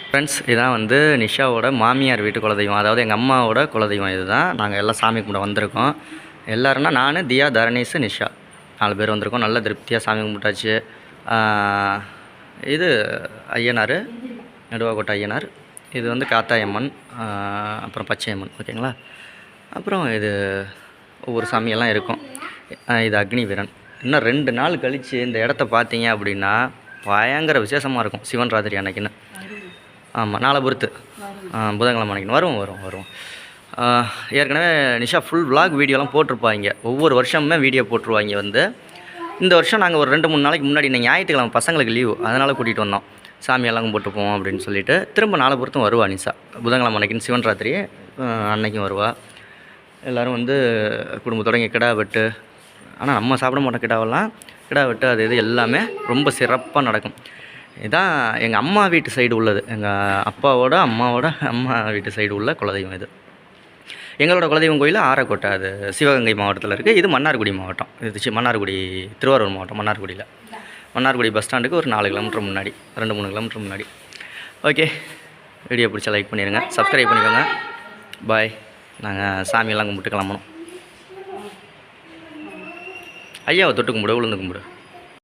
Friends, இதான் வந்து நிஷாவோட மாமியார் வீட்டு குலதெய்வம். அதாவது எங்கள் அம்மாவோட குலதெய்வம் இது தான். நாங்கள் எல்லாம் சாமி கும்பிட வந்திருக்கோம். எல்லோருன்னா நான், தியா, தரணீஸ், நிஷா 4 பேர் வந்திருக்கோம். நல்ல திருப்தியாக சாமி கும்பிட்டாச்சு. இது ஐயனார், நடுவாக்கோட்டை ஐயனார். இது வந்து காத்தாயம்மன், அப்புறம் பச்சையம்மன். ஓகேங்களா? அப்புறம் இது ஒவ்வொரு சாமியெல்லாம் இருக்கும். இது அக்னி வீரன். இன்னும் 2 நாள் கழித்து இந்த இடத்த பார்த்தீங்க அப்படின்னா பயங்கர விசேஷமாக இருக்கும். சிவன் ராத்திரி அன்னைக்குன்னு. ஆமாம், நாளை பொறுத்து புதன்கிழமை அன்னைக்குன்னு வரும். ஏற்கனவே நிஷா ஃபுல் விளாக் வீடியோலாம் போட்டிருப்பாங்க. ஒவ்வொரு வருஷமுமே வீடியோ போட்டுருவாங்க. வந்து இந்த வருஷம் நாங்கள் ஒரு 2-3 நாளைக்கு முன்னாடி ஞாயிற்றுக்கிழமை பசங்களுக்கு லீவு, அதனால் கூட்டிகிட்டு வந்தோம். சாமியெல்லாம் கும்பிட்டு போவோம் அப்படின்னு சொல்லிட்டு. திரும்ப நாளை பொறுத்தும் வருவா நிஷா. புதன்கிழமை அன்னைக்குன்னு சிவன் ராத்திரி அன்னைக்கும் வருவா. எல்லோரும் வந்து குடும்பத்தோட இங்கே கிடா வெட்டு. ஆனால் நம்ம சாப்பிட மாட்டோம் கிடா வெட்டு அது இது எல்லாமே ரொம்ப சிறப்பாக நடக்கும். இதுதான் எங்கள் அம்மா வீட்டு சைடு உள்ளது. எங்கள் அப்பாவோட அம்மா வீட்டு சைடு உள்ள குலதெய்வம் இது. எங்களோட குலதெய்வம் கோயில் ஆரக்கோட்டை, அது சிவகங்கை மாவட்டத்தில் இருக்குது. இது மன்னார்குடி மாவட்டம். இது மன்னார்குடி, திருவாரூர் மாவட்டம். மன்னார்குடி பஸ் ஸ்டாண்டுக்கு ஒரு 4 கிலோமீட்டர் முன்னாடி, 2-3 கிலோமீட்டர் முன்னாடி. ஓகே, வீடியோ பிடிச்சா லைக் பண்ணிடுங்க, சப்ஸ்கிரைப் பண்ணிக்கோங்க. பாய். நாங்கள் சாமியெல்லாம் கும்பிட்டு கிளம்பணும். ஐயாவை தொட்டு கும்பிடு, விழுந்து கும்பிடு.